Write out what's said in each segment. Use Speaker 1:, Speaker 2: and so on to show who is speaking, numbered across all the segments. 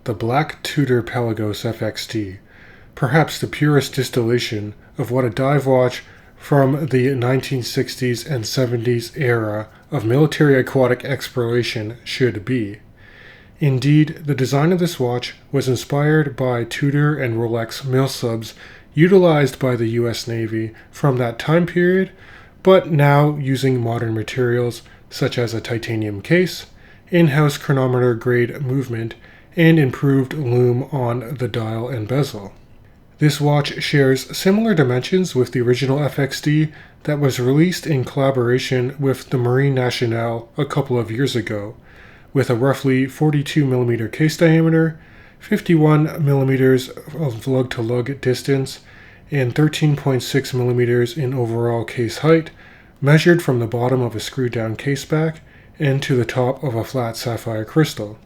Speaker 1: the Black Tudor Pelagos FXD, perhaps the purest distillation of what a dive watch from the 1960s and 70s era of military aquatic exploration should be. Indeed, the design of this watch was inspired by Tudor and Rolex milsubs utilized by the US Navy from that time period, but now using modern materials such as a titanium case, in-house chronometer grade movement, and improved lume on the dial and bezel. This watch shares similar dimensions with the original FXD that was released in collaboration with the Marine Nationale a couple of years ago, with a roughly 42mm case diameter, 51mm of lug-to-lug distance, and 13.6mm in overall case height, measured from the bottom of a screwed-down case back and to the top of a flat sapphire crystal.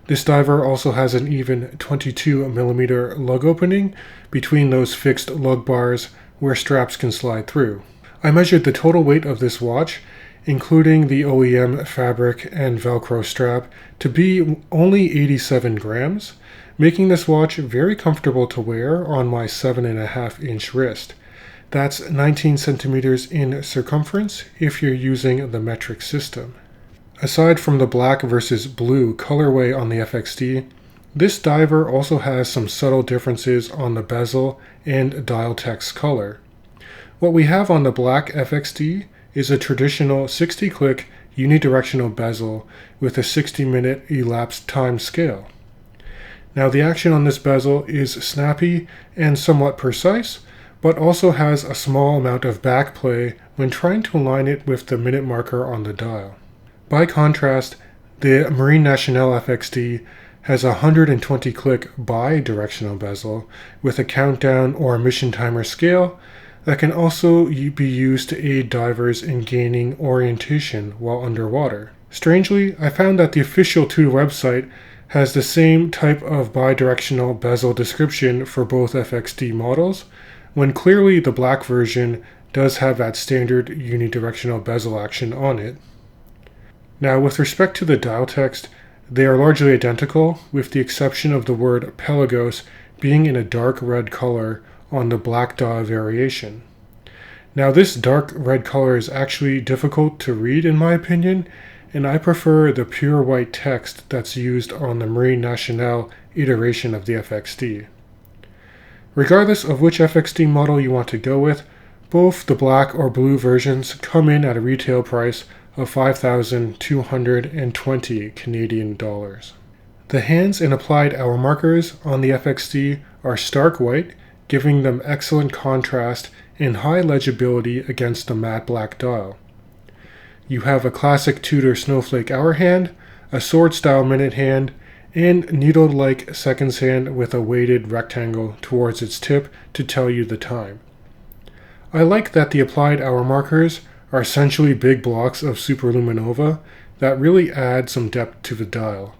Speaker 1: This diver also has an even 22mm lug opening between those fixed lug bars where straps can slide through. I measured the total weight of this watch, including the OEM fabric and Velcro strap, to be only 87 grams, making this watch very comfortable to wear on my 7.5-inch wrist. That's 19 centimeters in circumference if you're using the metric system. Aside from the black versus blue colorway on the FXD, this diver also has some subtle differences on the bezel and dial text color. What we have on the black FXD is a traditional 60-click unidirectional bezel with a 60-minute elapsed time scale. Now the action on this bezel is snappy and somewhat precise, but also has a small amount of backplay when trying to align it with the minute marker on the dial. By contrast, the Marine Nationale FXD has a 120-click bi-directional bezel with a countdown or emission timer scale that can also be used to aid divers in gaining orientation while underwater. Strangely, I found that the official Tudor website has the same type of bi-directional bezel description for both FXD models, when clearly the black version does have that standard unidirectional bezel action on it. Now, with respect to the dial text, they are largely identical, with the exception of the word Pelagos being in a dark red color on the black dial variation. Now, this dark red color is actually difficult to read in my opinion, and I prefer the pure white text that's used on the Marine Nationale iteration of the FXD. Regardless of which FXD model you want to go with, both the black or blue versions come in at a retail price of 5,220 Canadian dollars. The hands and applied hour markers on the FXD are stark white, giving them excellent contrast and high legibility against the matte black dial. You have a classic Tudor snowflake hour hand, a sword-style minute hand, and needle-like seconds hand with a weighted rectangle towards its tip to tell you the time. I like that the applied hour markers are essentially big blocks of superluminova that really add some depth to the dial.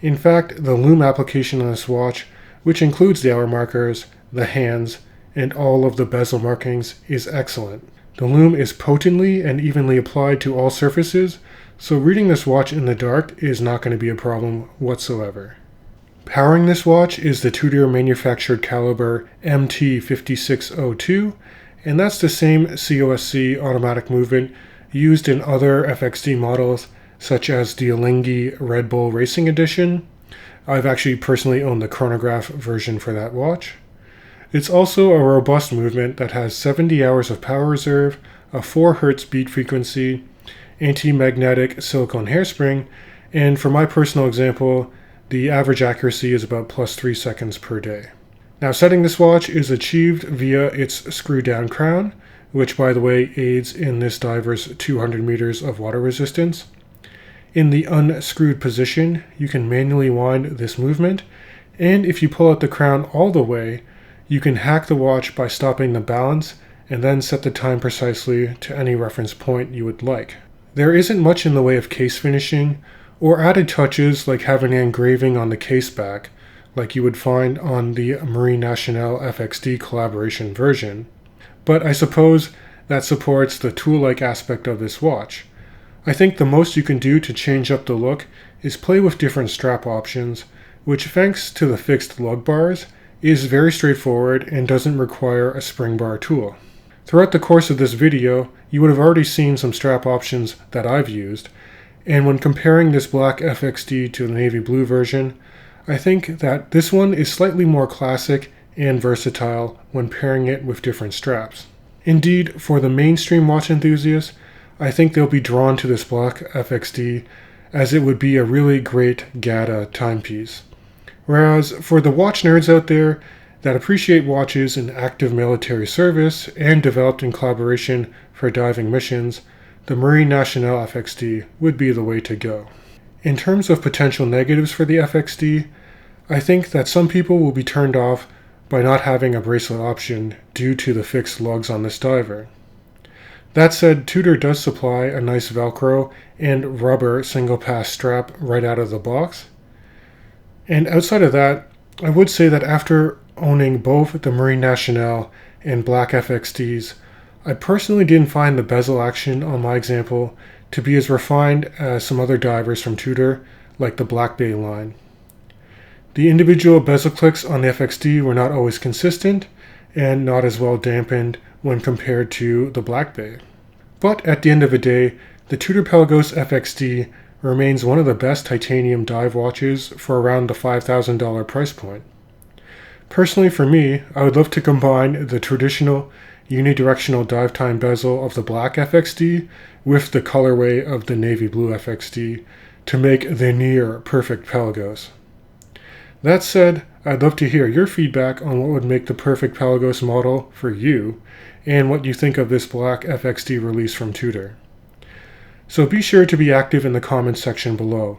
Speaker 1: In fact, the lume application on this watch, which includes the hour markers, the hands, and all of the bezel markings, is excellent. The lume is potently and evenly applied to all surfaces, so reading this watch in the dark is not going to be a problem whatsoever. Powering this watch is the Tudor manufactured caliber MT5602, and that's the same COSC automatic movement used in other FXD models, such as the Alinghi Red Bull Racing Edition. I've actually personally owned the chronograph version for that watch. It's also a robust movement that has 70 hours of power reserve, a 4 Hz beat frequency, anti-magnetic silicone hairspring, and for my personal example, the average accuracy is about +3 seconds per day. Now, setting this watch is achieved via its screw-down crown, which by the way aids in this diver's 200 meters of water resistance. In the unscrewed position, you can manually wind this movement, and if you pull out the crown all the way, you can hack the watch by stopping the balance and then set the time precisely to any reference point you would like. There isn't much in the way of case finishing or added touches like having an engraving on the case back, like you would find on the Marine Nationale FXD collaboration version, but I suppose that supports the tool-like aspect of this watch. I think the most you can do to change up the look is play with different strap options, which thanks to the fixed lug bars, is very straightforward and doesn't require a spring bar tool. Throughout the course of this video, you would have already seen some strap options that I've used, and when comparing this black FXD to the navy blue version, I think that this one is slightly more classic and versatile when pairing it with different straps. Indeed, for the mainstream watch enthusiasts, I think they'll be drawn to this black FXD as it would be a really great GATA timepiece. Whereas for the watch nerds out there that appreciate watches in active military service and developed in collaboration for diving missions, the Marine Nationale FXD would be the way to go. In terms of potential negatives for the FXD, I think that some people will be turned off by not having a bracelet option due to the fixed lugs on this diver. That said, Tudor does supply a nice Velcro and rubber single pass strap right out of the box. And outside of that, I would say that after owning both the Marine Nationale and black FXDs, I personally didn't find the bezel action on my example to be as refined as some other divers from Tudor, like the Black Bay line. The individual bezel clicks on the FXD were not always consistent and not as well dampened when compared to the Black Bay. But at the end of the day, the Tudor Pelagos FXD remains one of the best titanium dive watches for around the $5,000 price point. Personally for me, I would love to combine the traditional unidirectional dive time bezel of the black FXD with the colorway of the navy blue FXD to make the near perfect Pelagos. That said, I'd love to hear your feedback on what would make the perfect Pelagos model for you and what you think of this black FXD release from Tudor. So be sure to be active in the comments section below.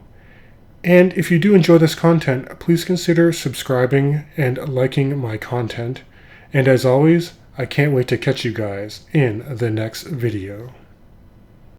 Speaker 1: And if you do enjoy this content, please consider subscribing and liking my content. And as always, I can't wait to catch you guys in the next video.